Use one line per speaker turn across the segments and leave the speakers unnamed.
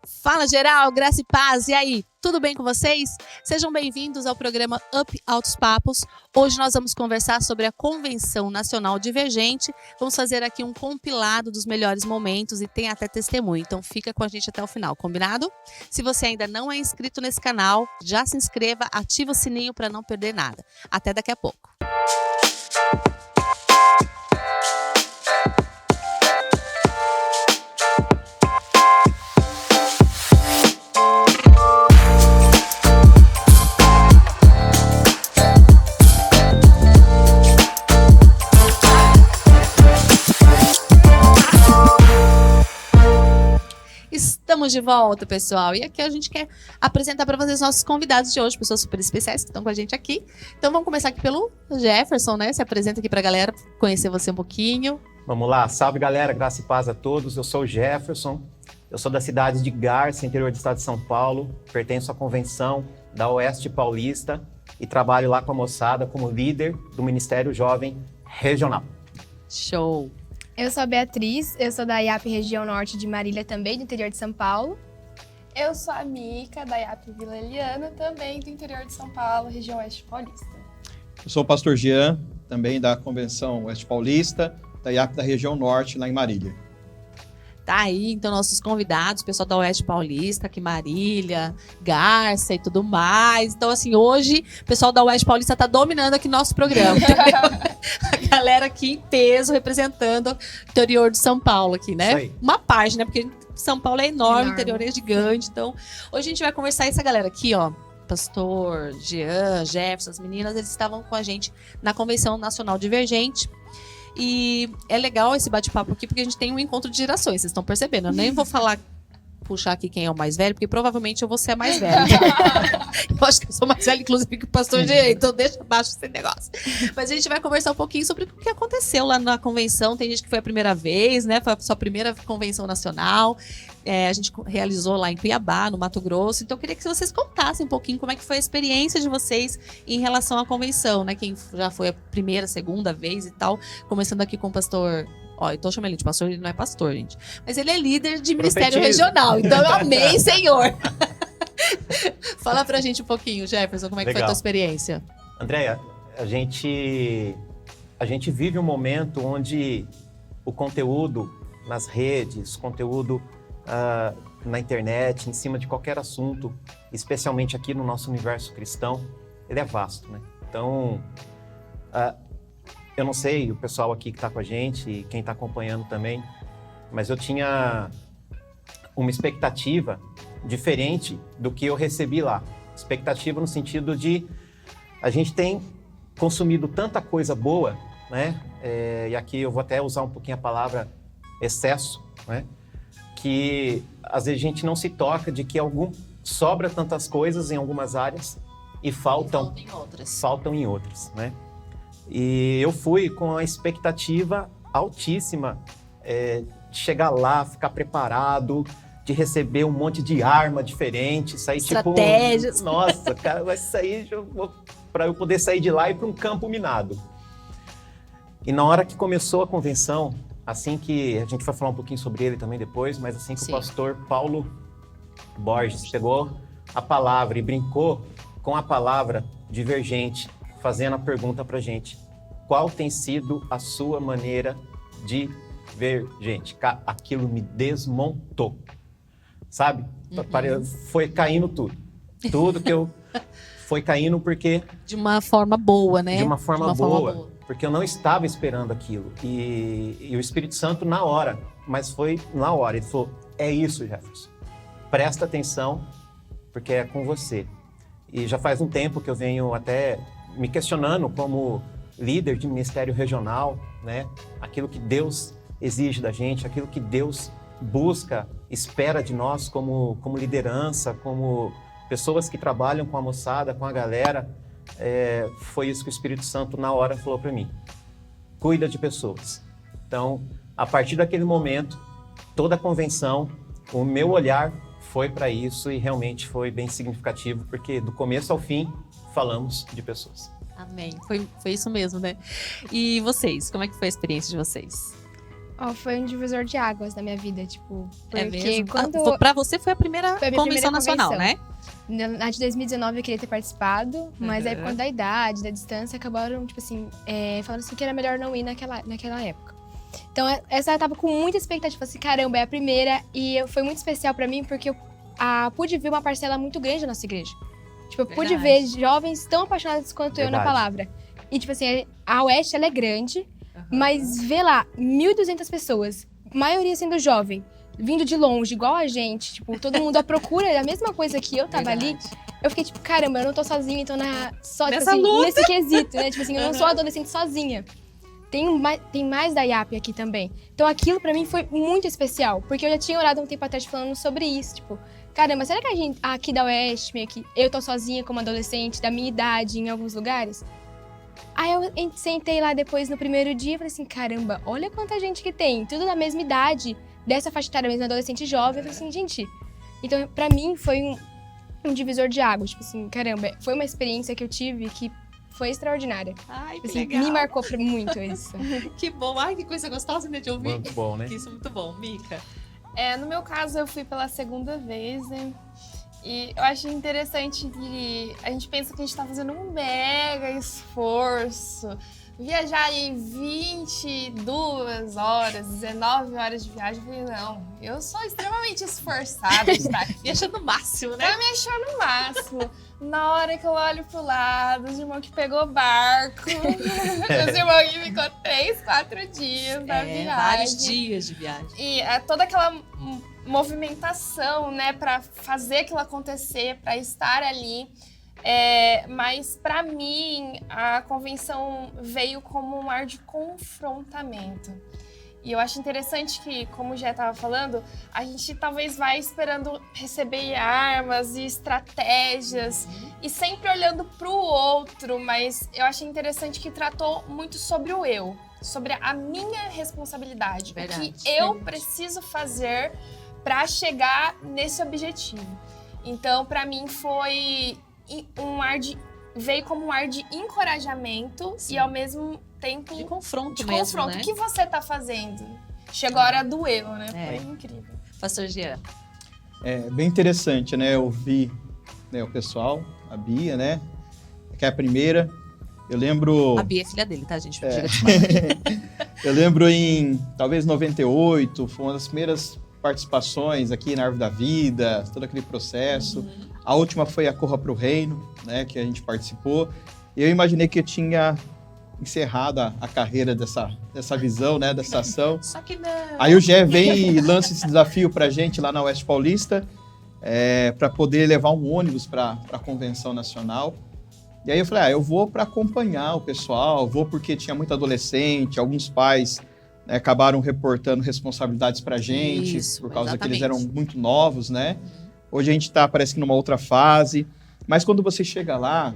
Fala geral, graça e paz, e aí, tudo bem com vocês? Sejam bem-vindos ao programa Up Altos Papos. Hoje nós vamos conversar sobre a Convenção Nacional Divergente. Vamos fazer aqui um compilado dos melhores momentos e tem até testemunho, então fica com a gente até o final, combinado? Se você ainda não é inscrito nesse canal, já se inscreva, ativa o sininho para não perder nada. Até daqui a pouco. Estamos de volta, pessoal. E aqui a gente quer apresentar para vocês nossos convidados de hoje, pessoas super especiais que estão com a gente aqui. Então vamos começar aqui pelo Jefferson, né? Se apresenta aqui para a galera, conhecer você um pouquinho.
Vamos lá, salve galera, graça e paz a todos. Eu sou o Jefferson, eu sou da cidade de Garça, interior do estado de São Paulo. Pertenço à convenção da Oeste Paulista e trabalho lá com a moçada como líder do Ministério Jovem Regional.
Show!
Eu sou a Beatriz, eu sou da IAP Região Norte de Marília, também do interior de São Paulo.
Eu sou a Mica, da IAP Vila Eliana, também do interior de São Paulo, região Oeste Paulista.
Eu sou o pastor Jean, também da Convenção Oeste Paulista, da IAP da Região Norte, lá em Marília.
Tá aí, então, nossos convidados, pessoal da Oeste Paulista, aqui Marília, Garça e tudo mais. Então, assim, hoje, o pessoal da Oeste Paulista tá dominando aqui nosso programa, entendeu? A galera aqui em peso, representando o interior de São Paulo aqui, né?
Isso aí.
Uma parte, né? Porque São Paulo é enorme, o
Enorme.
interior é gigante. Então, hoje a gente vai conversar essa galera aqui, ó. Pastor, Jean, Jefferson, as meninas, eles estavam com a gente na Convenção Nacional Divergente. E é legal esse bate-papo aqui, porque a gente tem um encontro de gerações, vocês estão percebendo. Eu nem vou puxar aqui quem é o mais velho, porque provavelmente eu vou ser a mais velha. Eu acho que eu sou mais velha, inclusive, que o pastor Jean, então deixa abaixo esse negócio. Mas a gente vai conversar um pouquinho sobre o que aconteceu lá na convenção. Tem gente que foi a primeira vez, né? Foi a sua primeira convenção nacional. A gente realizou lá em Cuiabá, no Mato Grosso. Então eu queria que vocês contassem um pouquinho como é que foi a experiência de vocês em relação à convenção, né? Quem já foi a primeira, segunda vez e tal. Começando aqui com o pastor... Ó, eu tô chamando ele de pastor, ele não é pastor, gente. Mas ele é líder de Ministério Regional. Então eu amei, Senhor. Fala pra gente um pouquinho, Jefferson, como é que foi a tua experiência?
Andréia, a gente vive um momento onde o conteúdo nas redes, conteúdo na internet, em cima de qualquer assunto, especialmente aqui no nosso universo cristão, ele é vasto, né? Então, eu não sei, o pessoal aqui que está com a gente e quem está acompanhando também, mas eu tinha uma expectativa diferente do que eu recebi lá. Expectativa no sentido de a gente tem consumido tanta coisa boa, né? E aqui eu vou até usar um pouquinho a palavra excesso, né? Que às vezes a gente não se toca de que sobra tantas coisas em algumas áreas e faltam em outras, né? E eu fui com a expectativa altíssima de chegar lá, ficar preparado, de receber um monte de arma diferente, sair
estratégias.
Tipo... Nossa, cara, vai sair para eu poder sair de lá e ir para um campo minado. E na hora que começou a convenção, assim que... A gente vai falar um pouquinho sobre ele também depois, mas assim que
Sim.
O pastor Paulo Borges pegou a palavra e brincou com a palavra divergente, fazendo a pergunta pra gente: qual tem sido a sua maneira de ver gente? Aquilo me desmontou, sabe? Foi caindo tudo. Tudo que eu... Foi caindo porque...
De uma forma boa, né?
De uma forma boa. Porque eu não estava esperando aquilo. E o Espírito Santo na hora, mas foi na hora. Ele falou: é isso, Jefferson. Presta atenção, porque é com você. E já faz um tempo que eu venho até me questionando como líder de ministério regional, né? Aquilo que Deus exige da gente, aquilo que Deus busca, espera de nós como liderança, como pessoas que trabalham com a moçada, com a galera. Foi isso que o Espírito Santo na hora falou para mim: cuida de pessoas. Então, a partir daquele momento, toda a convenção, o meu olhar foi para isso e realmente foi bem significativo, porque do começo ao fim falamos de pessoas.
Amém. Foi isso mesmo, né? E vocês, como é que foi a experiência de vocês?
Foi um divisor de águas na minha vida, tipo, porque
É mesmo?
quando
Pra você foi a primeira
Foi a minha
convenção
primeira
nacional,
convenção.
né?
Na de 2019 eu queria ter participado, mas aí
Uhum.
por conta da idade, da distância, acabaram, tipo assim, falando assim que era melhor não ir naquela época. Então, essa eu tava com muita expectativa, assim, caramba, é a primeira, e foi muito especial pra mim, porque eu pude ver uma parcela muito grande da nossa igreja. Tipo, eu pude ver
Verdade.
jovens tão apaixonados quanto eu na
Verdade.
palavra. E, tipo assim, a Oeste, ela é grande,
Aham.
mas vê lá, 1.200 pessoas, maioria sendo jovem, vindo de longe, igual a gente, tipo, todo mundo à procura da mesma coisa que eu tava ali.
Verdade.
Eu fiquei tipo, caramba, eu não tô sozinha, então só tipo
Nessa
assim,
luta.
nesse quesito, né? Tipo assim, eu não sou
Aham.
adolescente sozinha. Tem mais da IAP aqui também. Então aquilo pra mim foi muito especial, porque eu já tinha orado um tempo atrás falando sobre isso, tipo, caramba, será que a gente aqui da Oeste, meio que eu tô sozinha como adolescente, da minha idade em alguns lugares? Aí eu sentei lá depois no primeiro dia e falei assim, caramba, olha quanta gente que tem, tudo da mesma idade, dessa faixa etária mesmo, adolescente jovem. Eu falei assim, gente, então pra mim foi um divisor de águas, tipo assim, caramba, foi uma experiência que eu tive que foi extraordinária.
Ai, que
Assim,
legal.
me marcou muito isso.
Que bom. Ai, que coisa gostosa, né, de ouvir.
Muito bom, né?
Isso é muito bom. Mica.
No meu caso, eu fui pela segunda vez, né? E eu acho interessante que a gente pensa que a gente tá fazendo um mega esforço. Viajar aí 22 horas, 19 horas de viagem. Eu falei, não, eu sou extremamente esforçada de estar aqui.
Me achando o máximo, né?
Tá me achando o máximo. Na hora que eu olho pro lado, os irmãos que pegou barco, os irmãos que ficou 3, 4 dias na viagem.
Vários dias de viagem.
E toda aquela movimentação, né, pra fazer aquilo acontecer, pra estar ali. Mas pra mim, a convenção veio como um ar de confrontamento. E eu acho interessante que, como já estava falando, a gente talvez vai esperando receber armas e estratégias e sempre olhando para o outro, mas eu achei interessante que tratou muito sobre o eu, sobre a minha responsabilidade,
Verdade,
o que eu
verdade.
preciso fazer para chegar nesse objetivo. Então, para mim, foi veio como um ar de encorajamento.
Sim.
E ao mesmo tempo
De confronto
de
mesmo,
confronto.
né?
O que você tá fazendo? Chegou a hora do eu, né?
É.
Foi incrível.
Pastor Jean.
É bem interessante, né? Ouvir, né, o pessoal, a Bia, né? Que é a primeira. Eu lembro...
A Bia é filha dele, tá, gente? Diga de
Eu lembro em, talvez, 98, foi uma das primeiras participações aqui na Árvore da Vida, todo aquele processo. A última foi a Corra para o Reino, né, que a gente participou. E eu imaginei que eu tinha encerrado a carreira dessa visão, né, dessa ação.
Só que não.
Aí o Gé vem e lança esse desafio pra gente lá na Oeste Paulista, para poder levar um ônibus para a convenção nacional. E aí eu falei, eu vou para acompanhar o pessoal, vou porque tinha muito adolescente, alguns pais, né, acabaram reportando responsabilidades pra gente,
Isso,
por causa que eles eram
exatamente.
muito novos, né? Hoje a gente tá, parece que numa outra fase, mas quando você chega lá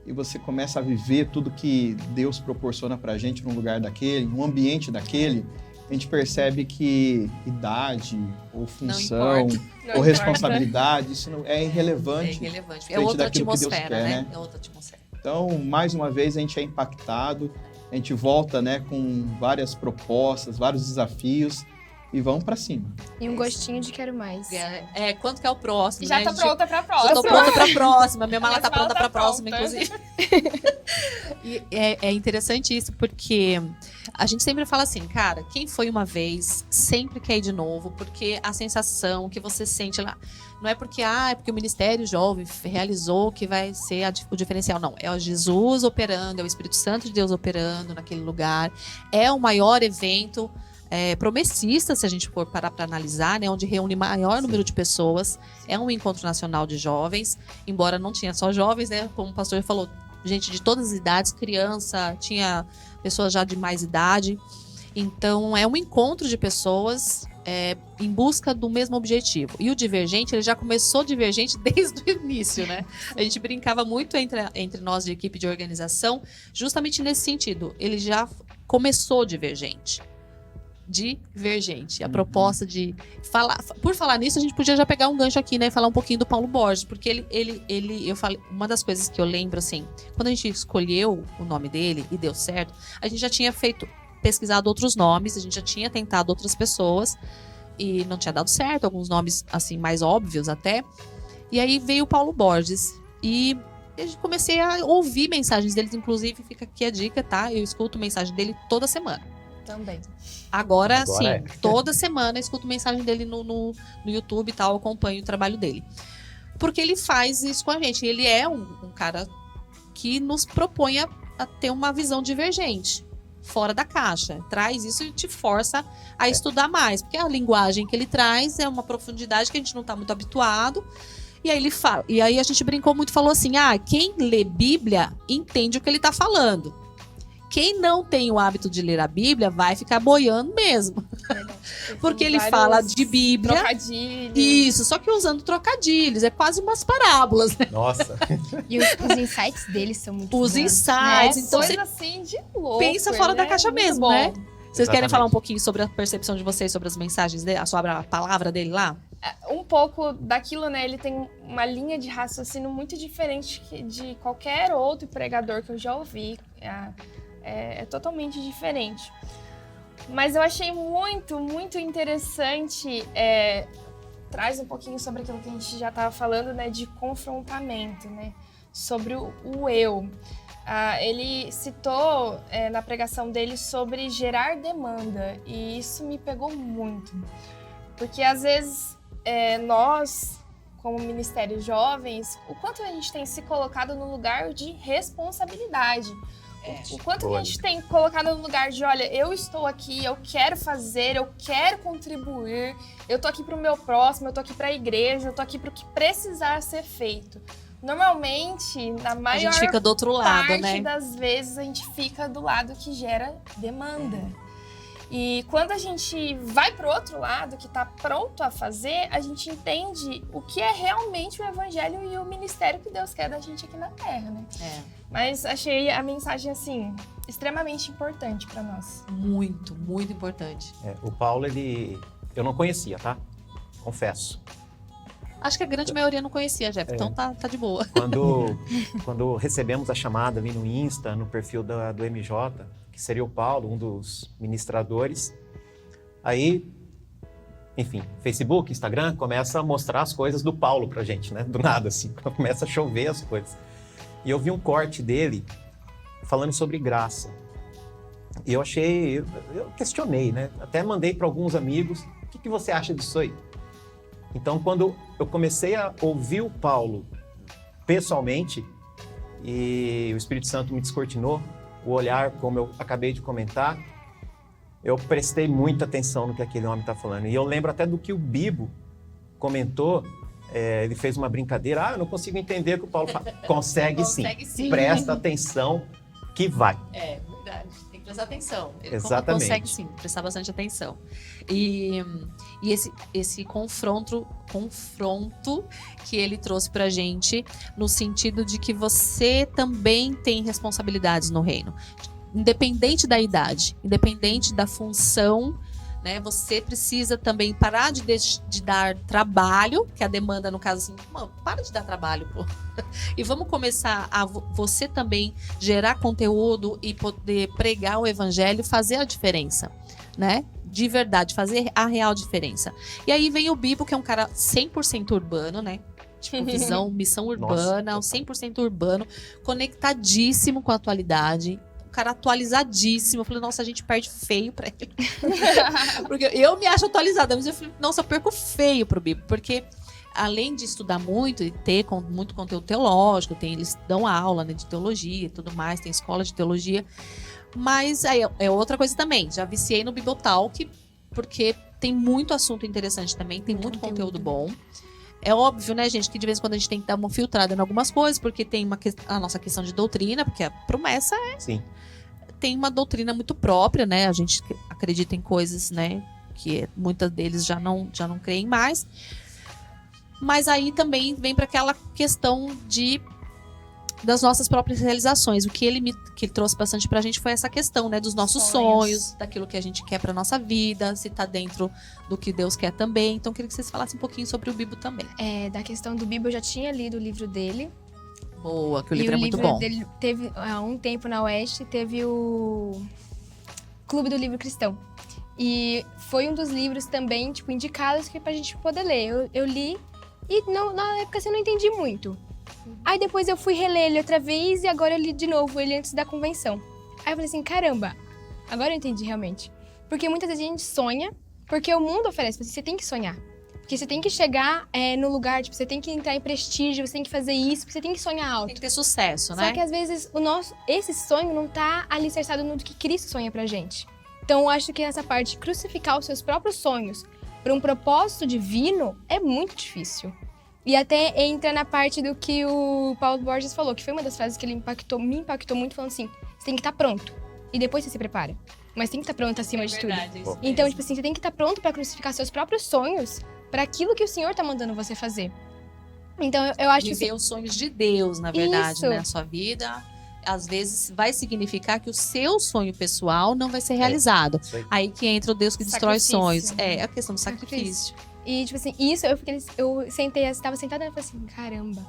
e você começa a viver tudo que Deus proporciona pra gente num lugar daquele, num ambiente daquele, a gente percebe que idade, ou função,
importa.
Não
ou
importa.
responsabilidade, isso não é
É
irrelevante.
irrelevante. É
frente
outra
daquilo que Deus
atmosfera,
quer,
né?
né?
É outra atmosfera.
Então, mais uma vez, a gente é impactado, a gente volta, né, com várias propostas, vários desafios e vamos para cima.
E um gostinho de quero mais.
Quanto que é o próximo,
Já
né?
tá
gente?
pronta pra
Já
próxima.
tô pronta pra próxima. Minha mala
Minha
tá
mala
pronta
tá
pra próxima,
pronta.
inclusive. E é interessante isso, porque a gente sempre fala assim, cara, quem foi uma vez, sempre quer ir de novo, porque a sensação que você sente lá, não é porque, é porque o Ministério Jovem realizou que vai ser o diferencial, não. É o Jesus operando, é o Espírito Santo de Deus operando naquele lugar. É o maior evento promessista, se a gente for parar para analisar, né, onde reúne maior número de pessoas. É um encontro nacional de jovens, embora não tinha só jovens, né, como o pastor falou, gente de todas as idades, criança, tinha pessoas já de mais idade. Então, é um encontro de pessoas em busca do mesmo objetivo. E o Divergente, ele já começou divergente desde o início, né? A gente brincava muito entre nós de equipe de organização, justamente nesse sentido. Ele já começou divergente. A proposta de falar. Por falar nisso, a gente podia já pegar um gancho aqui, né? E falar um pouquinho do Paulo Borges, porque eu falei, uma das coisas que eu lembro, assim, quando a gente escolheu o nome dele e deu certo, a gente já tinha feito pesquisado outros nomes, a gente já tinha tentado outras pessoas e não tinha dado certo, alguns nomes assim mais óbvios até. E aí veio o Paulo Borges e eu comecei a ouvir mensagens dele, inclusive fica aqui a dica, tá? Eu escuto mensagem dele toda semana.
Também.
Agora sim,
é.
toda semana eu escuto mensagem dele no YouTube e tal, eu acompanho o trabalho dele. Porque ele faz isso com a gente. Ele é um cara que nos propõe a ter uma visão divergente, fora da caixa. Traz isso e te força a estudar mais. Porque a linguagem que ele traz é uma profundidade que a gente não está muito habituado. E aí ele fala. E aí a gente brincou muito, falou assim: quem lê Bíblia entende o que ele está falando. Quem não tem o hábito de ler a Bíblia vai ficar boiando mesmo. Porque ele fala de Bíblia.
Trocadilhos.
Isso, só que usando trocadilhos. É quase umas parábolas, né?
Nossa.
E os insights deles são muito
Os
bons.
insights.
É,
Então
coisa
você
assim de louco.
pensa fora da caixa
Muito
mesmo,
bom.
né? Vocês querem
Exatamente.
falar um pouquinho sobre a percepção de vocês, sobre as mensagens dele, sobre a palavra dele lá?
Um pouco daquilo, né? Ele tem uma linha de raciocínio muito diferente de qualquer outro pregador que eu já ouvi. É totalmente diferente. Mas eu achei muito, muito interessante. Traz um pouquinho sobre aquilo que a gente já estava falando, né? De confrontamento, né? Sobre o eu. Ele citou na pregação dele sobre gerar demanda. E isso me pegou muito. Porque às vezes nós, como Ministério Jovens, o quanto a gente tem se colocado no lugar de responsabilidade. O quanto a gente tem colocado no lugar de, olha, eu estou aqui, eu quero fazer, eu quero contribuir, eu tô aqui pro meu próximo, eu tô aqui pra igreja, eu tô aqui pro que precisar ser feito. Normalmente, na
A
maior
gente fica do outro lado,
parte
né?
das vezes, a gente fica do lado que gera demanda. E quando a gente vai pro outro lado, que tá pronto a fazer, a gente entende o que é realmente o evangelho e o ministério que Deus quer da gente aqui na Terra, né? Mas achei a mensagem, assim, extremamente importante para nós.
Muito, muito importante.
O Paulo, eu não conhecia, tá? Confesso.
Acho que a grande maioria não conhecia, Jeff, então tá de boa.
Quando recebemos a chamada ali no Insta, no perfil do MJ, que seria o Paulo, um dos ministradores, aí, enfim, Facebook, Instagram, começa a mostrar as coisas do Paulo pra gente, né? Do nada, assim, começa a chover as coisas. E eu vi um corte dele falando sobre graça. E eu questionei, né? Até mandei para alguns amigos, o que você acha disso aí? Então, quando eu comecei a ouvir o Paulo pessoalmente, e o Espírito Santo me descortinou, o olhar, como eu acabei de comentar, eu prestei muita atenção no que aquele homem está falando. E eu lembro até do que o Bibo comentou, ele fez uma brincadeira, eu não consigo entender o que o Paulo fala. Consegue sim, presta atenção que vai.
É verdade, tem que prestar atenção. Ele
Exatamente.
consegue sim, prestar bastante atenção. E esse confronto que ele trouxe pra gente, no sentido de que você também tem responsabilidades no reino. Independente da idade, independente da função, né? Você precisa também parar de dar trabalho, que a demanda, no caso, assim, mano, para de dar trabalho, pô. E vamos começar a você também gerar conteúdo e poder pregar o evangelho, fazer a diferença, né? De verdade, fazer a real diferença. E aí vem o Bibo, que é um cara 100% urbano, né? Tipo, missão urbana, 100% urbano, conectadíssimo com a atualidade. Um cara atualizadíssimo. Eu falei, nossa, a gente perde feio pra ele. Porque eu me acho atualizada, mas eu falei, nossa, eu perco feio pro Bibo. Porque além de estudar muito e ter muito conteúdo teológico, eles dão aula, né, de teologia e tudo mais, tem escola de teologia. Mas aí é outra coisa também. Já viciei no Bibotalk, porque tem muito assunto interessante também, tem muito conteúdo bom. É óbvio, né, gente, que de vez em quando a gente tem que dar uma filtrada em algumas coisas, porque tem a nossa questão de doutrina, porque a promessa
Sim.
tem uma doutrina muito própria, né? A gente acredita em coisas, né, que muitas deles já não creem mais. Mas aí também vem para aquela questão das nossas próprias realizações. O que ele trouxe bastante pra gente foi essa questão, né, dos nossos sonhos, daquilo que a gente quer pra nossa vida, se tá dentro do que Deus quer também. Então, eu queria que vocês falassem um pouquinho sobre o Bibo também.
Da questão do Bibo, eu já tinha lido o livro dele.
Boa, que o livro é muito bom.
Dele teve, há um tempo na Oeste, teve o Clube do Livro Cristão. E foi um dos livros também, tipo, indicados pra gente poder ler. Eu li e na época assim, eu não entendi muito. Aí depois eu fui reler ele outra vez e agora eu li de novo ele antes da convenção. Aí eu falei assim, caramba, agora eu entendi realmente. Porque muitas vezes a gente sonha, porque o mundo oferece, você tem que sonhar. Porque você tem que chegar no lugar, tipo, você tem que entrar em prestígio, você tem que fazer isso, você tem que sonhar alto.
Tem que ter sucesso, né?
Só que às vezes esse sonho não tá alicerçado no que Cristo sonha pra gente. Então eu acho que nessa parte, crucificar os seus próprios sonhos para um propósito divino é muito difícil. E até entra na parte do que o Paulo Borges falou, que foi uma das frases que ele me impactou muito, falando assim, você tem que estar pronto, e depois você se prepara. Mas tem que estar pronto acima de tudo.
Isso
Então,
mesmo.
tipo assim, você tem que estar pronto para crucificar seus próprios sonhos para aquilo que o Senhor tá mandando você fazer. Então, eu acho que
Viver os sonhos de Deus, na verdade,
Isso.
né? A sua vida, às vezes, vai significar que o seu sonho pessoal não vai ser realizado.
Isso aí.
Aí que entra o Deus que destrói
Sacrifício.
sonhos. É a questão do sacrifício.
E, tipo assim, isso eu estava sentada e falei assim, caramba.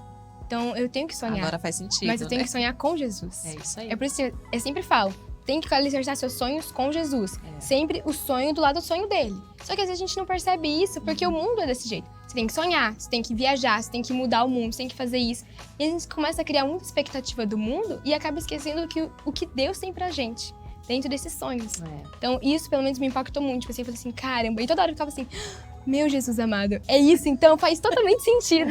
Então, eu tenho que sonhar.
Agora faz sentido,
Mas eu tenho
né?
que sonhar com Jesus.
É isso aí.
É por isso que eu sempre falo, tem que alicerçar seus sonhos com Jesus.
É.
Sempre o sonho do lado do sonho dele. Só que às vezes a gente não percebe isso, porque o mundo é desse jeito. Você tem que sonhar, você tem que viajar, você tem que mudar o mundo, você tem que fazer isso. E a gente começa a criar muita expectativa do mundo e acaba esquecendo o que Deus tem pra gente, dentro desses sonhos.
É.
Então isso pelo menos me impactou muito. Tipo assim, eu falei assim, caramba. E toda hora eu ficava assim, meu Jesus amado, é isso então? Faz totalmente sentido.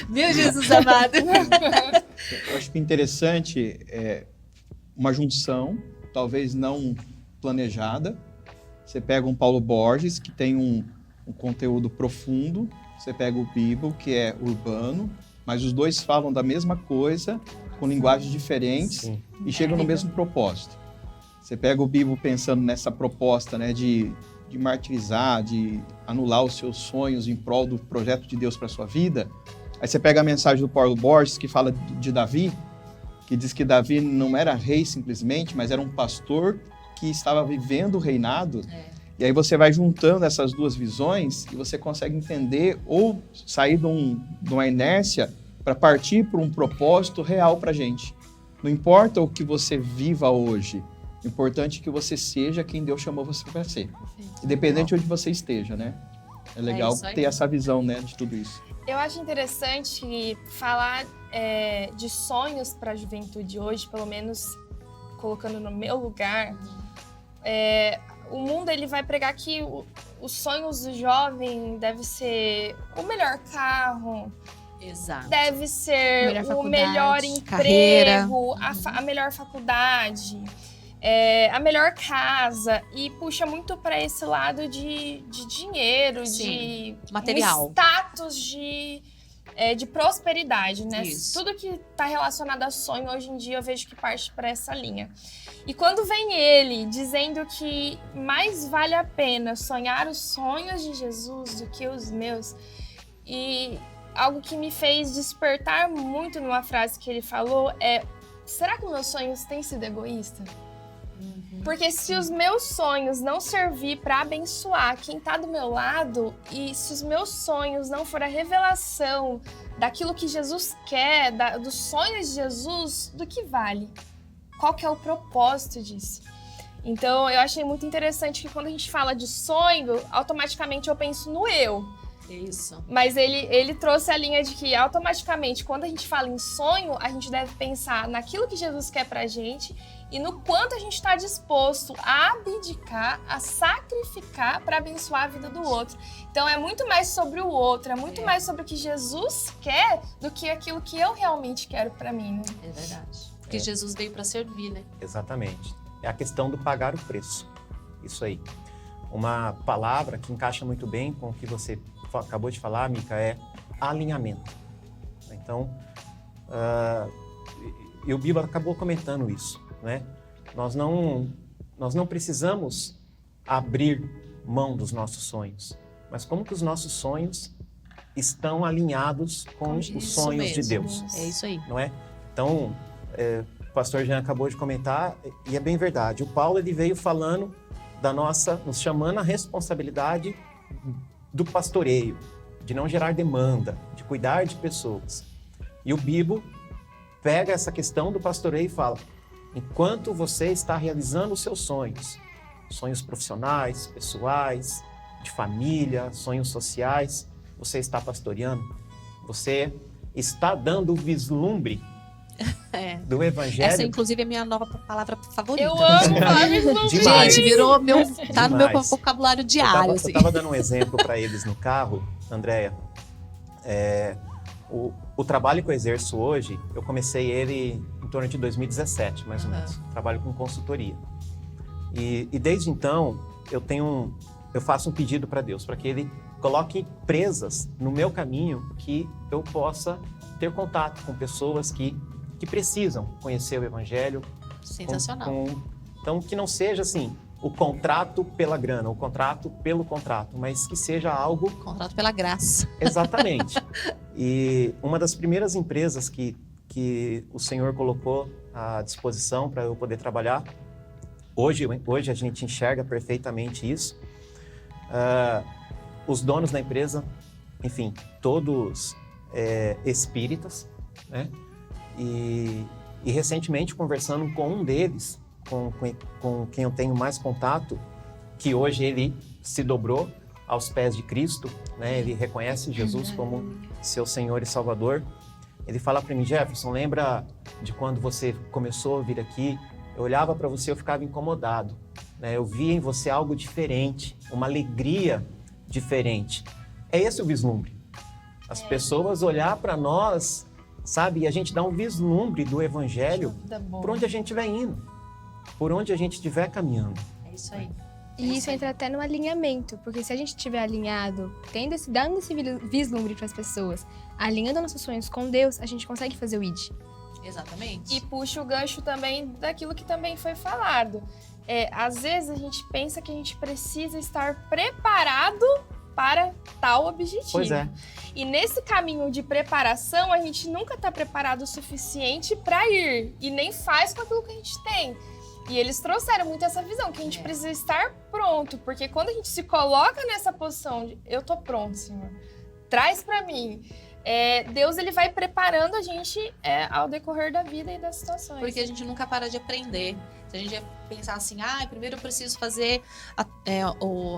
Meu Jesus amado.
Eu acho que interessante é uma junção, talvez não planejada. Você pega um Paulo Borges, que tem um conteúdo profundo. Você pega o Bibo, que é urbano. Mas os dois falam da mesma coisa, com linguagens diferentes,
Sim.
e chegam no mesmo propósito. Você pega o Bibo pensando nessa proposta, né, de martirizar, de anular os seus sonhos em prol do projeto de Deus para sua vida. Aí você pega a mensagem do Paulo Borges, que fala de Davi, que diz que Davi não era rei simplesmente, mas era um pastor que estava vivendo o reinado. E aí você vai juntando essas duas visões e você consegue entender ou sair de uma inércia para partir para um propósito real para a gente. Não importa o que você viva hoje, o importante é que você seja quem Deus chamou você para ser. Independente de onde você esteja, né? É legal
isso aí.
ter essa visão, né, de tudo isso.
Eu acho interessante falar de sonhos para a juventude hoje, pelo menos colocando no meu lugar. O mundo ele vai pregar que os sonhos do jovem deve ser o melhor carro,
Exato.
deve ser
Melhor
o
faculdade,
melhor
carreira.
emprego, a melhor faculdade, a melhor casa, e puxa muito para esse lado de dinheiro,
Sim,
de
material.
um status de prosperidade, né?
Isso.
Tudo que está relacionado a sonho hoje em dia eu vejo que parte para essa linha. E quando vem ele dizendo que mais vale a pena sonhar os sonhos de Jesus do que os meus, e algo que me fez despertar muito numa frase que ele falou é: será que meus sonhos têm sido egoístas? Porque se os meus sonhos não servir para abençoar quem tá do meu lado, e se os meus sonhos não for a revelação daquilo que Jesus quer, dos sonhos de Jesus, do que vale? Qual que é o propósito disso? Então, eu achei muito interessante que quando a gente fala de sonho, automaticamente eu penso no eu.
Isso.
Mas ele trouxe a linha de que automaticamente, quando a gente fala em sonho, a gente deve pensar naquilo que Jesus quer pra gente e no quanto a gente está disposto a abdicar, a sacrificar para abençoar a vida do outro. Então é muito mais sobre o outro, é muito mais sobre o que Jesus quer do que aquilo que eu realmente quero para mim, né?
É verdade. Porque Jesus veio para servir, né?
Exatamente. É a questão do pagar o preço. Isso aí. Uma palavra que encaixa muito bem com o que você acabou de falar, Mica, é alinhamento. Então, e o Bibo acabou comentando isso, né? Nós não precisamos abrir mão dos nossos sonhos, mas como que os nossos sonhos estão alinhados com os
Isso
sonhos de
mesmo.
Deus,
É isso aí.
não é? Então, o pastor Jean acabou de comentar, e é bem verdade. O Paulo ele veio falando nos chamando a responsabilidade do pastoreio, de não gerar demanda, de cuidar de pessoas. E o Bibo pega essa questão do pastoreio e fala: enquanto você está realizando os seus sonhos, sonhos profissionais, pessoais, de família, sonhos sociais, você está pastoreando? Você está dando o vislumbre do Evangelho?
Essa, inclusive, é a minha nova palavra favorita.
Eu amo falar vislumbre.
Demais.
Gente, tá no meu
Demais.
vocabulário diário.
Eu
assim.
estava dando um exemplo para eles no carro, Andréia. O trabalho que eu exerço hoje, eu comecei ele em torno de 2017, mais ou menos. Trabalho com consultoria. E desde então, eu faço um pedido para Deus, para que Ele coloque presas no meu caminho, que eu possa ter contato com pessoas que precisam conhecer o Evangelho.
Sensacional.
Então, que não seja assim, o contrato pela grana, o contrato pelo contrato, mas que seja algo...
Contrato pela graça.
Exatamente. E uma das primeiras empresas que o Senhor colocou à disposição para eu poder trabalhar, hoje a gente enxerga perfeitamente isso. Os donos da empresa, enfim, todos espíritas, né? E recentemente, conversando com um deles, com quem eu tenho mais contato, que hoje ele se dobrou aos pés de Cristo, né? Ele reconhece Jesus como seu Senhor e Salvador. Ele fala para mim: Jefferson, lembra de quando você começou a vir aqui? Eu olhava para você, eu ficava incomodado, né? Eu via em você algo diferente, uma alegria diferente. É esse o vislumbre. As pessoas olhar para nós, sabe? E a gente dá um vislumbre do Evangelho por onde a gente estiver indo, por onde a gente estiver caminhando.
É isso aí.
E isso entra até no alinhamento, porque se a gente estiver alinhado, dando esse vislumbre para as pessoas, alinhando nossos sonhos com Deus, a gente consegue fazer o ID.
Exatamente.
E puxa o gancho também daquilo que também foi falado. Às vezes a gente pensa que a gente precisa estar preparado para tal objetivo.
Pois é.
E nesse caminho de preparação, a gente nunca está preparado o suficiente para ir. E nem faz com aquilo que a gente tem. E eles trouxeram muito essa visão, que a gente precisa estar pronto. Porque quando a gente se coloca nessa posição de eu tô pronto, Senhor, traz para mim. Deus, ele vai preparando a gente ao decorrer da vida e das situações.
Porque a gente nunca para de aprender. Se a gente pensar assim, primeiro eu preciso fazer a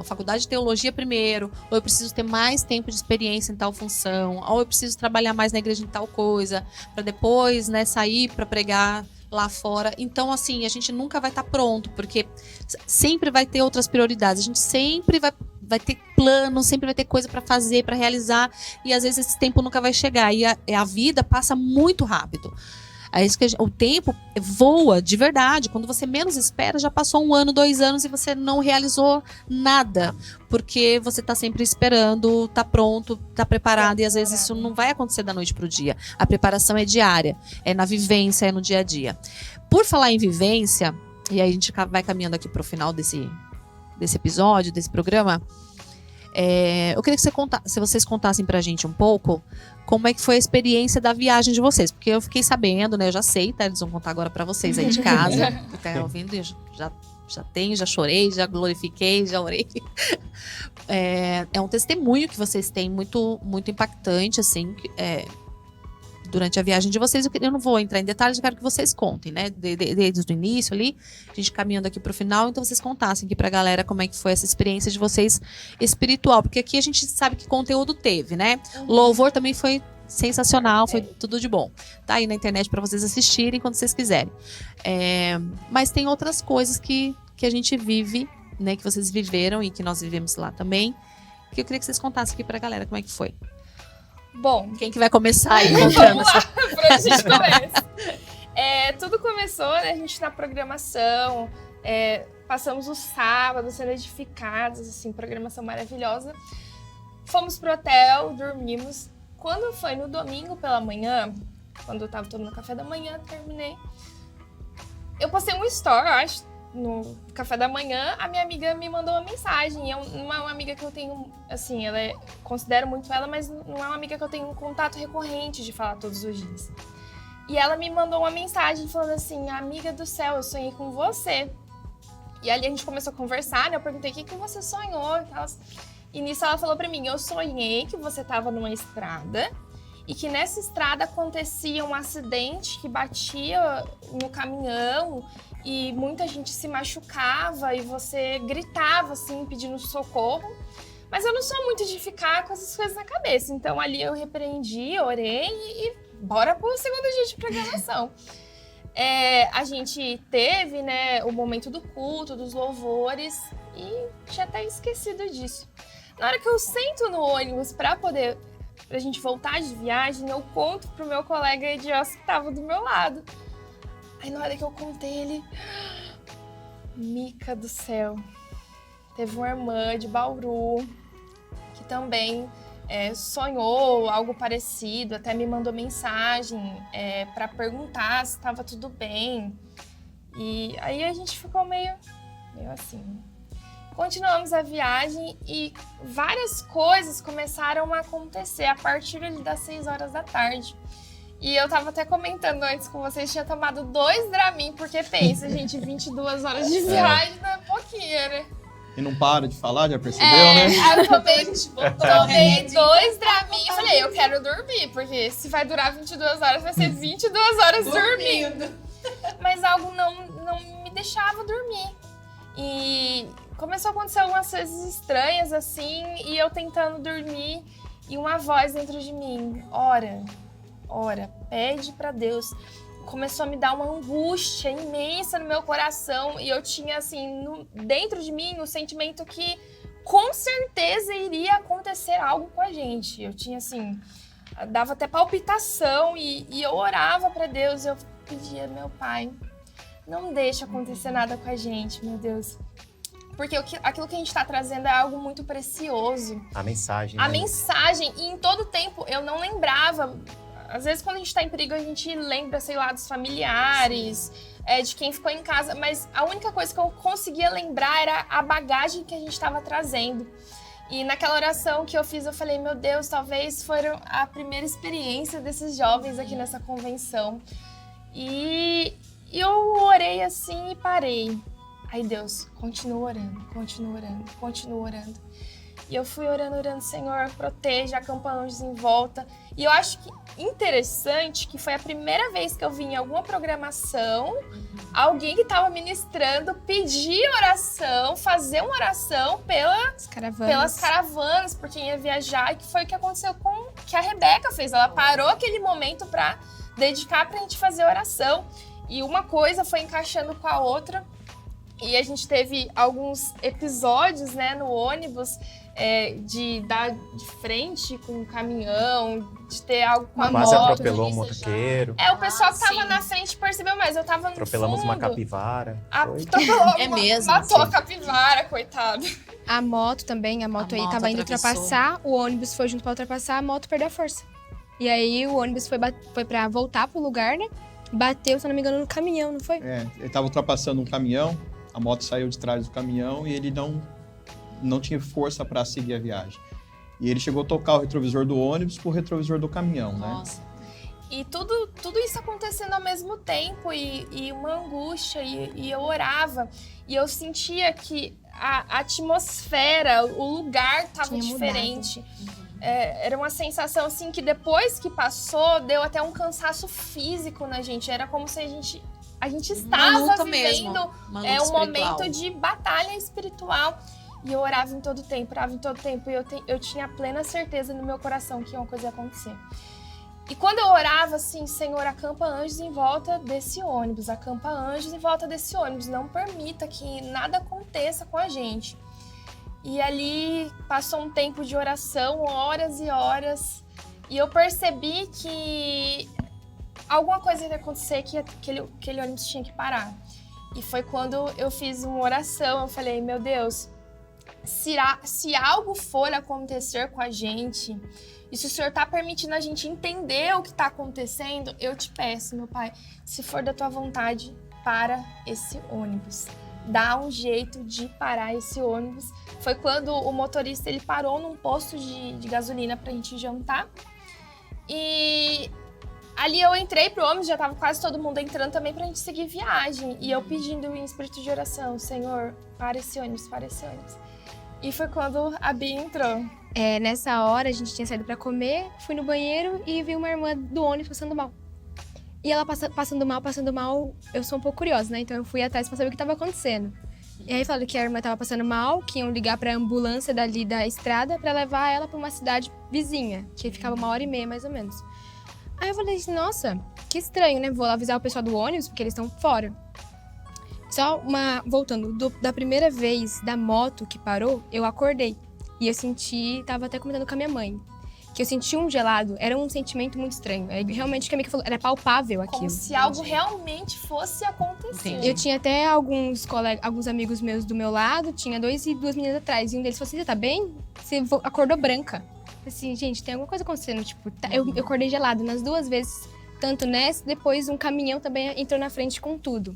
faculdade de teologia primeiro, ou eu preciso ter mais tempo de experiência em tal função, ou eu preciso trabalhar mais na igreja em tal coisa, para depois, né, sair para pregar lá fora. Então, assim, a gente nunca vai estar pronto, porque sempre vai ter outras prioridades. A gente sempre vai ter plano, sempre vai ter coisa para fazer, para realizar, e às vezes esse tempo nunca vai chegar. E a vida passa muito rápido. É isso que o tempo voa de verdade. Quando você menos espera, já passou 1 ano, 2 anos e você não realizou nada. Porque você está sempre esperando, está pronto, está preparado. E às vezes isso não vai acontecer da noite para o dia. A preparação é diária, é na vivência, é no dia a dia. Por falar em vivência, e aí a gente vai caminhando aqui para o final desse episódio, desse programa, eu queria que vocês contassem pra gente um pouco como é que foi a experiência da viagem de vocês, porque eu fiquei sabendo, né, eu já sei, tá, eles vão contar agora pra vocês aí de casa, que tá ouvindo, eu já chorei, já glorifiquei, já orei. É um testemunho que vocês têm muito, muito impactante, assim, durante a viagem de vocês. Eu não vou entrar em detalhes, eu quero que vocês contem, né? Desde o início ali, a gente caminhando aqui pro final, então vocês contassem aqui pra galera como é que foi essa experiência de vocês espiritual, porque aqui a gente sabe que conteúdo teve, né? Louvor também foi sensacional, foi tudo de bom. Tá aí na internet pra vocês assistirem quando vocês quiserem. Mas tem outras coisas que a gente vive, né? Que vocês viveram e que nós vivemos lá também, que eu queria que vocês contassem aqui pra galera como é que foi.
Bom,
Quem que vai começar aí contando?
por onde a gente começa? Tudo começou, né, a gente na programação, passamos o sábado sendo edificados, assim, programação maravilhosa. Fomos pro hotel, dormimos. Quando foi no domingo pela manhã, quando eu tava tomando café da manhã, terminei, eu postei um story, eu acho, no café da manhã, a minha amiga me mandou uma mensagem. É uma amiga que eu tenho, assim, considero muito ela, mas não é uma amiga que eu tenho um contato recorrente de falar todos os dias. E ela me mandou uma mensagem falando assim: amiga do céu, eu sonhei com você. E ali a gente começou a conversar, né? Eu perguntei o que você sonhou e tal. E nisso ela falou pra mim: eu sonhei que você tava numa estrada e que nessa estrada acontecia um acidente que batia no caminhão e muita gente se machucava e você gritava, assim, pedindo socorro. Mas eu não sou muito de ficar com essas coisas na cabeça. Então ali eu repreendi, orei e bora pro segundo dia de programação. A gente teve, né, o momento do culto, dos louvores e tinha até esquecido disso. Na hora que eu sento no ônibus pra gente voltar de viagem, eu conto pro meu colega Edielson que tava do meu lado. Aí na hora que eu contei, ele... Mica do céu. Teve uma irmã de Bauru que também sonhou algo parecido, até me mandou mensagem para perguntar se estava tudo bem. E aí a gente ficou meio assim. Continuamos a viagem e várias coisas começaram a acontecer a partir das 6 horas da tarde. E eu tava até comentando antes com vocês, tinha tomado 2 Dramin, porque pensa, gente, 22 horas de viagem não é pouquinho, né?
E não para de falar, já percebeu, né?
Aí eu tomei 2 Dramin e falei, eu quero dormir, porque se vai durar 22 horas, vai ser 22 horas dormindo. Mas algo não me deixava dormir. E começou a acontecer algumas coisas estranhas, assim, e eu tentando dormir, e uma voz dentro de mim, ora, pede pra Deus. Começou a me dar uma angústia imensa no meu coração e eu tinha, assim, dentro de mim o sentimento que com certeza iria acontecer algo com a gente. Eu tinha, assim, dava até palpitação e eu orava pra Deus, eu pedia, meu Pai, não deixa acontecer nada com a gente, meu Deus. Porque aquilo que a gente tá trazendo é algo muito precioso.
A mensagem.
A
né?
mensagem, e em todo tempo eu não lembrava. Às vezes, quando a gente tá em perigo, a gente lembra, sei lá, dos familiares, de quem ficou em casa. Mas a única coisa que eu conseguia lembrar era a bagagem que a gente estava trazendo. E naquela oração que eu fiz, eu falei, meu Deus, talvez foram a primeira experiência desses jovens aqui nessa convenção. E eu orei assim e parei. Aí Deus, continua orando, continua orando, continua orando. E eu fui orando, Senhor, proteja, acampa anjos em volta. E eu acho que interessante que foi a primeira vez que eu vi em alguma programação alguém que estava ministrando pedir oração, fazer uma oração pelas caravanas, por quem ia viajar. E que foi o que aconteceu com que a Rebeca fez. Ela parou aquele momento para dedicar para a gente fazer oração. E uma coisa foi encaixando com a outra. E a gente teve alguns episódios, né, no ônibus, de dar de frente com um caminhão, de ter algo com a moto.
Quase atropelou um motoqueiro.
O pessoal que tava na frente percebeu, mas eu tava no
Atropelamos
fundo.
uma capivara.
É mesmo?
Matou
Sim.
a capivara, coitado.
A moto também, a moto aí tava indo
atravessou.
ultrapassar, o ônibus foi junto pra ultrapassar, a moto perdeu a força. E aí o ônibus foi pra voltar pro lugar, né? Bateu, se eu não me engano, no caminhão, não foi?
Ele tava ultrapassando um caminhão, a moto saiu de trás do caminhão e ele não tinha força para seguir a viagem. E ele chegou a tocar o retrovisor do ônibus pro retrovisor do caminhão,
Nossa.
né?
E tudo isso acontecendo ao mesmo tempo, e uma angústia, e eu orava, e eu sentia que a atmosfera, o lugar estava
Tinha
diferente. Era uma sensação assim que depois que passou, deu até um cansaço físico na gente. Era como se a gente estava
luta
vivendo
mesmo, uma luta
um
espiritual.
momento de batalha espiritual. E eu orava em todo tempo, e eu tinha plena certeza no meu coração que uma coisa ia acontecer. E quando eu orava assim, Senhor, acampa anjos em volta desse ônibus, acampa anjos em volta desse ônibus, não permita que nada aconteça com a gente. E ali passou um tempo de oração, horas e horas, e eu percebi que alguma coisa ia acontecer, que aquele ônibus tinha que parar. E foi quando eu fiz uma oração, eu falei, meu Deus, se algo for acontecer com a gente, e se o Senhor está permitindo a gente entender o que está acontecendo, eu te peço, meu Pai, se for da tua vontade, para esse ônibus. Dá um jeito de parar esse ônibus. Foi quando o motorista ele parou num posto de gasolina pra gente jantar. E ali eu entrei pro ônibus, já tava quase todo mundo entrando também pra gente seguir viagem. E eu pedindo em espírito de oração, Senhor, para esse ônibus, para esse ônibus. E foi quando a Bia entrou.
Nessa hora, a gente tinha saído pra comer, fui no banheiro e vi uma irmã do ônibus passando mal. E ela passando mal, eu sou um pouco curiosa, né? Então eu fui atrás pra saber o que tava acontecendo. E aí falaram que a irmã tava passando mal, que iam ligar pra ambulância dali da estrada pra levar ela pra uma cidade vizinha, que ficava 1h30 mais ou menos. Aí eu falei assim, nossa, que estranho, né? Vou lá avisar o pessoal do ônibus, porque eles estão fora. Voltando, da primeira vez da moto que parou, eu acordei. E eu senti, tava até comentando com a minha mãe, que eu senti um gelado, era um sentimento muito estranho. Realmente, o que a Mika falou, era palpável aquilo.
Como se algo realmente fosse acontecer.
Entendi.
Eu tinha até alguns amigos meus do meu lado, tinha 2 e 2 meninas atrás. E um deles falou assim, você tá bem? Você acordou branca. Assim, gente, tem alguma coisa acontecendo. Tipo, eu acordei gelado nas 2 vezes. Tanto nessa, depois um caminhão também entrou na frente com tudo.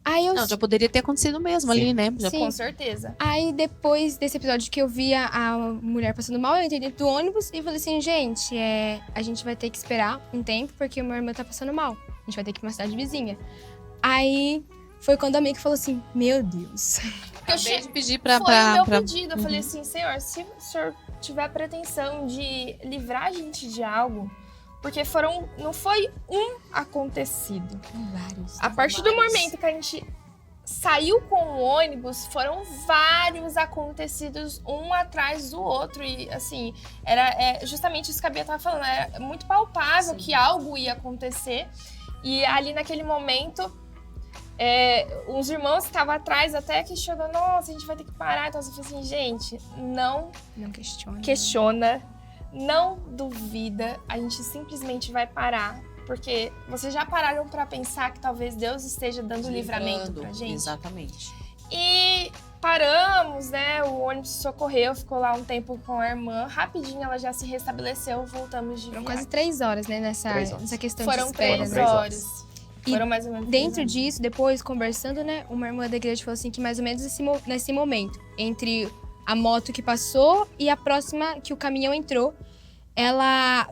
Aí eu...
Não, já poderia ter acontecido mesmo ali, né? Já
Sim.
Com certeza.
Aí, depois desse episódio que eu vi a mulher passando mal, eu entrei dentro do ônibus e falei assim, gente, a gente vai ter que esperar um tempo, porque minha irmã tá passando mal. A gente vai ter que ir pra uma cidade vizinha. Aí, foi quando a amiga falou assim, meu Deus.
acabei de pedir pra...
Foi o meu pedido. Eu falei assim, Senhor, se o Senhor tiver a pretensão de livrar a gente de algo, porque não foi um acontecido.
Vários.
A partir do momento que a gente saiu com o ônibus, foram vários acontecidos um atrás do outro. E, assim, era justamente isso que a Bia tava falando. Era muito palpável que algo ia acontecer. E ali, naquele momento, os irmãos que estavam atrás até questionando, nossa, a gente vai ter que parar. Então, eu falei assim, gente, não questiona, não duvida. A gente simplesmente vai parar. Porque vocês já pararam pra pensar que talvez Deus esteja dando livramento pra gente?
Exatamente.
E paramos, né? O ônibus socorreu, ficou lá um tempo com a irmã. Rapidinho ela já se restabeleceu, voltamos de
Foram
viagem.
quase 3 horas, né,
3 horas.
nessa questão
Foram
de espera,
3
né?
horas.
E
Foram mais ou menos
Dentro
3 horas.
disso, depois, conversando, né, uma irmã da igreja falou assim que mais ou menos nesse momento, entre a moto que passou e a próxima que o caminhão entrou, ela...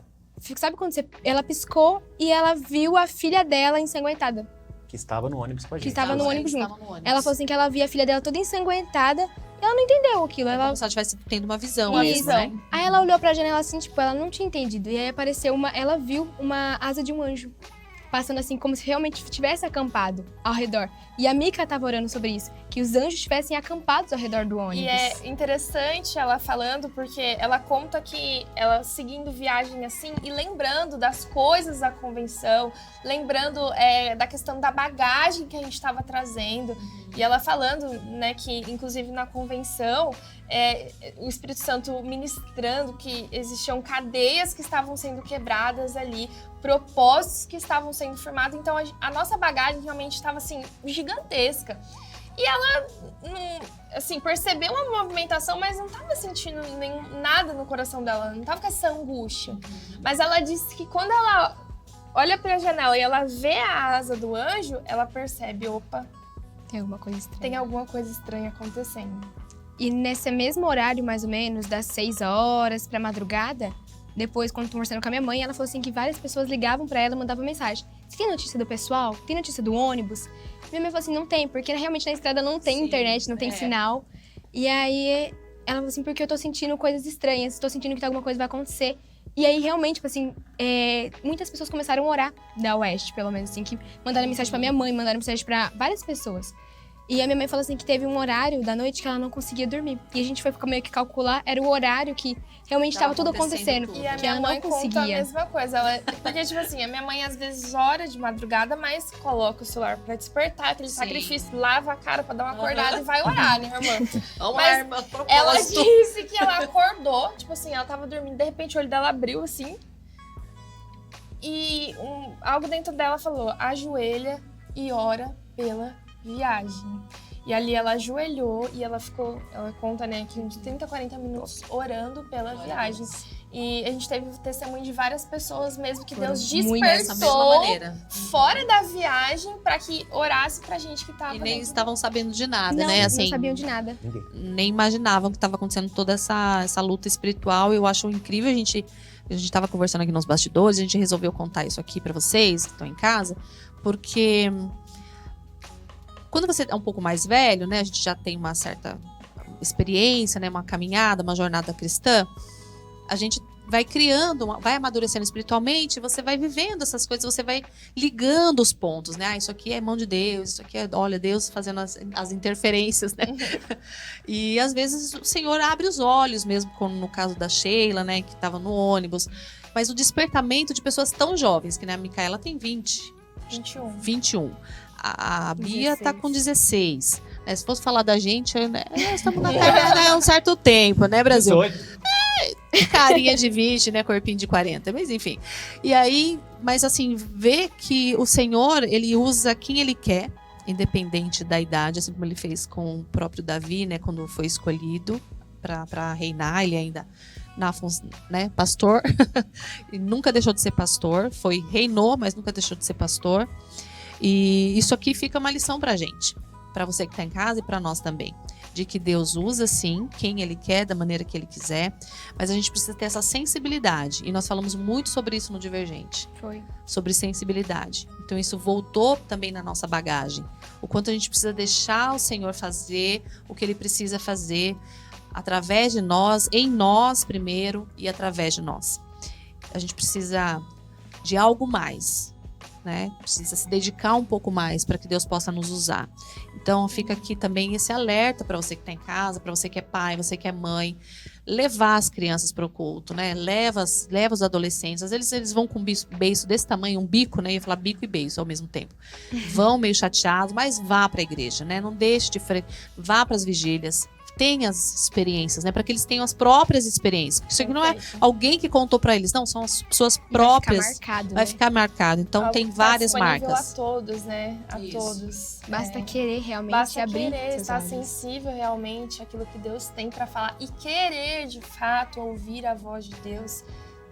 Sabe quando ela piscou e ela viu a filha dela ensanguentada.
Que estava no ônibus com a gente.
estava no ônibus junto.
Estava no ônibus.
Ela falou assim que ela via a filha dela toda ensanguentada e ela não entendeu aquilo.
É
Ela...
como se ela estivesse tendo uma visão
Uma
mesmo, né?
visão. Aí ela olhou pra janela assim, tipo, ela não tinha entendido. E aí apareceu ela viu uma asa de um anjo. Passando assim, como se realmente tivesse acampado ao redor. E a Mika tava orando sobre isso. Que os anjos estivessem acampados ao redor do ônibus.
E é interessante ela falando, porque ela conta que ela seguindo viagem assim e lembrando das coisas da convenção, lembrando da questão da bagagem que a gente estava trazendo. E ela falando, né, que inclusive na convenção, o Espírito Santo ministrando que existiam cadeias que estavam sendo quebradas ali, propósitos que estavam sendo firmados. Então a nossa bagagem realmente estava assim, gigantesca. E ela, assim, percebeu uma movimentação, mas não estava sentindo nada no coração dela, não estava com essa angústia. Mas ela disse que quando ela olha para a janela e ela vê a asa do anjo, ela percebe, opa,
Tem alguma coisa estranha.
tem alguma coisa estranha acontecendo.
E nesse mesmo horário, mais ou menos, das 6 horas pra madrugada, depois, quando tô conversando com a minha mãe, ela falou assim que várias pessoas ligavam pra ela e mandavam mensagem. Você tem notícia do pessoal? Tem notícia do ônibus? Minha mãe falou assim, não tem, porque realmente na estrada não tem
Sim,
internet, não tem sinal. E aí, ela falou assim, porque eu tô sentindo coisas estranhas, tô sentindo que alguma coisa vai acontecer. E aí, realmente, tipo assim, muitas pessoas começaram a orar da Oeste, pelo menos, assim, que mandaram mensagem pra minha mãe, mandaram mensagem pra várias pessoas. E a minha mãe falou assim que teve um horário da noite que ela não conseguia dormir. E a gente foi meio que calcular, era o horário que realmente estava tudo acontecendo.
tudo.
E a
Que
minha
ela
mãe
não
conta a
conseguia.
mesma coisa. Porque, tipo assim, a minha mãe às vezes ora de madrugada, mas coloca o celular pra despertar, aquele
Sim.
sacrifício, lava a cara pra dar uma acordada e vai orar, né, irmã?
Vamos
Mas
lá, irmã,
Ela
propósito.
disse que ela acordou, tipo assim, ela tava dormindo, de repente o olho dela abriu assim. E algo dentro dela falou, ajoelha e ora pela viagem. E ali ela ajoelhou e ela conta, né, que uns 30, 40 minutos orando pela viagem. E a gente teve testemunho de várias pessoas mesmo que Deus
muito
Dessa mesma
despertou
maneira.
fora da viagem pra que orasse pra gente que tava
E nem
dentro.
estavam sabendo de nada,
Não,
né? Assim,
não sabiam de nada.
Ninguém.
nem imaginavam que estava acontecendo toda essa luta espiritual. Eu acho incrível, a gente estava conversando aqui nos bastidores, a gente resolveu contar isso aqui para vocês que estão em casa, porque quando você é um pouco mais velho, né, a gente já tem uma certa experiência, né, uma caminhada, uma jornada cristã, a gente vai criando, vai amadurecendo espiritualmente, você vai vivendo essas coisas, você vai ligando os pontos, né? Ah, isso aqui é mão de Deus, isso aqui é, olha, Deus fazendo as interferências, né? E às vezes o Senhor abre os olhos, mesmo como no caso da Sheila, né, que estava no ônibus. Mas o despertamento de pessoas tão jovens, que né, a Micaela tem 21. A Bia tá com 16. Né? Se fosse falar da gente, né, nós estamos na Terra há um certo tempo, né, Brasil?
18.
Carinha de 20, né, corpinho de 40, mas enfim. E aí, mas assim, ver que o Senhor, ele usa quem ele quer, independente da idade, assim como ele fez com o próprio Davi, né, quando foi escolhido para reinar, ele ainda né, pastor, e nunca deixou de ser pastor, reinou, mas nunca deixou de ser pastor. E isso aqui fica uma lição pra gente, pra você que tá em casa e pra nós também, de que Deus usa sim quem ele quer, da maneira que ele quiser, mas a gente precisa ter essa sensibilidade, e nós falamos muito sobre isso no Divergente.
Foi.
Sobre sensibilidade. Então isso voltou também na nossa bagagem. O quanto a gente precisa deixar o Senhor fazer o que ele precisa fazer através de nós, em nós primeiro e através de nós. A gente precisa de algo mais, né? Precisa se dedicar um pouco mais para que Deus possa nos usar. Então fica aqui também esse alerta para você que está em casa, para você que é pai, você que é mãe, levar as crianças para o culto, né? Leva os adolescentes. Às vezes eles vão com um beiço desse tamanho, um bico, né? Eu ia falar bico e beiço ao mesmo tempo. Vão meio chateados, mas vá para a igreja, né? Não deixe de vá para as vigílias. Tenha as experiências, né? Para que eles tenham as próprias experiências. Isso aqui não é alguém que contou para eles, não, são as suas próprias.
Vai ficar marcado.
Vai ficar marcado. Então
Algo
tem
que tá
várias
disponível
marcas.
a todos, né? A
Isso.
todos.
Basta querer realmente
Basta
abrir
querer,
seus
estar
olhos.
sensível realmente àquilo que Deus tem para falar e querer de fato ouvir a voz de Deus.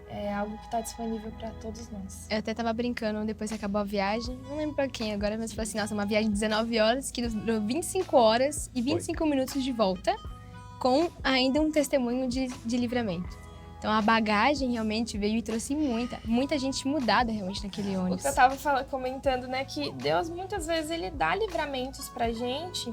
É algo que está disponível para todos nós.
Eu até tava brincando depois que acabou a viagem, não lembro pra quem agora, mas falei assim, nossa, uma viagem de 19 horas que durou 25 horas e 25 minutos de volta, com ainda um testemunho de livramento. Então a bagagem realmente veio e trouxe muita gente mudada realmente naquele
O
ônibus.
que eu tava comentando, né, que Deus muitas vezes ele dá livramentos pra gente.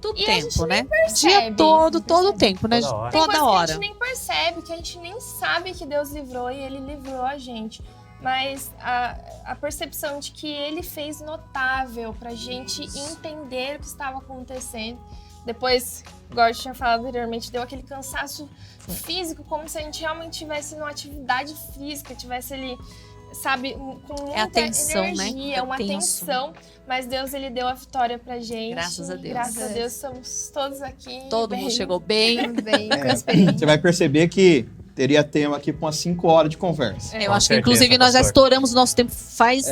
Todo
E a gente
tempo, né?
percebe,
Dia todo,
não
todo
percebe.
tempo, né?
Toda hora.
Tem
Toda
coisa que a
hora.
gente nem percebe, que a gente nem sabe que Deus livrou e ele livrou a gente. Mas a percepção de que ele fez notável pra gente entender o que estava acontecendo. Depois, igual eu tinha falado anteriormente, deu aquele cansaço físico, como se a gente realmente estivesse numa atividade física, tivesse ali, sabe, com muita
atenção, né?
energia, uma
Tenso.
atenção. Mas Deus, ele deu a vitória pra gente.
Graças a Deus.
Graças a Deus, estamos todos aqui.
Todo
bem.
mundo chegou bem.
Tudo bem, com
É,
experiência.
você vai perceber que teria tema aqui para umas 5 horas de conversa.
Eu
Com
acho que,
certeza,
inclusive, nós já
pastor.
estouramos o nosso tempo faz.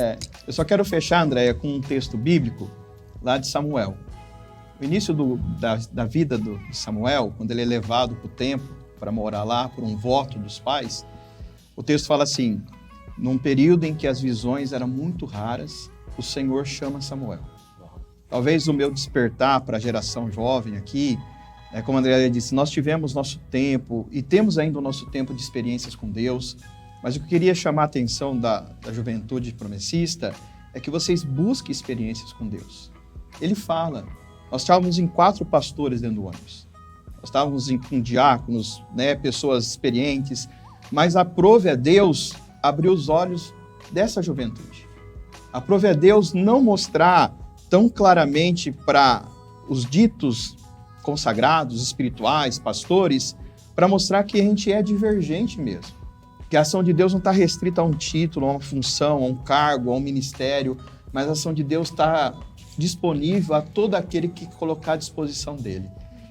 Eu só quero fechar, Andréia, com um texto bíblico lá de Samuel. O início da vida de Samuel, quando ele é levado para o templo para morar lá por um voto dos pais, o texto fala assim: num período em que as visões eram muito raras, o Senhor chama Samuel. Talvez o meu despertar para a geração jovem aqui, como a Andréia disse, nós tivemos nosso tempo e temos ainda o nosso tempo de experiências com Deus, mas o que eu queria chamar a atenção da juventude promessista é que vocês busquem experiências com Deus. Ele fala. Nós estávamos em 4 pastores dentro do ônibus. Nós estávamos com diáconos, né, pessoas experientes, mas aprove a Deus abrir os olhos dessa juventude. Aprove a Deus não mostrar tão claramente para os ditos consagrados, espirituais, pastores, para mostrar que a gente é divergente mesmo. Que a ação de Deus não está restrita a um título, a uma função, a um cargo, a um ministério, mas a ação de Deus está disponível a todo aquele que colocar à disposição dele.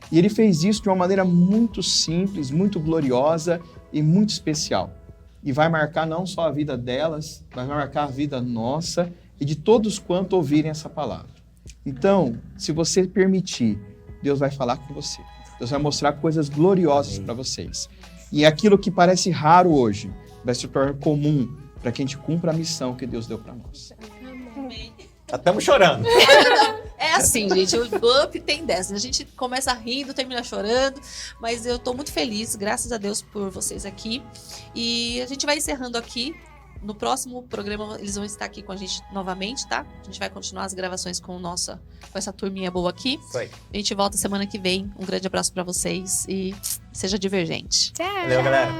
E ele fez isso de uma maneira muito simples, muito gloriosa e muito especial. E vai marcar não só a vida delas, mas vai marcar a vida nossa e de todos quanto ouvirem essa palavra. Então, se você permitir, Deus vai falar com você. Deus vai mostrar coisas gloriosas para vocês. E aquilo que parece raro hoje vai se tornar comum para que a gente cumpra a missão que Deus deu para nós.
Estamos chorando.
É assim, gente, o Up tem dessa. A gente começa rindo, termina chorando, mas eu tô muito feliz, graças a Deus por vocês aqui. E a gente vai encerrando aqui. No próximo programa eles vão estar aqui com a gente novamente, tá? A gente vai continuar as gravações com essa turminha boa aqui.
Isso aí.
A gente volta semana que vem. Um grande abraço pra vocês e seja divergente.
Tchau!
Valeu, galera.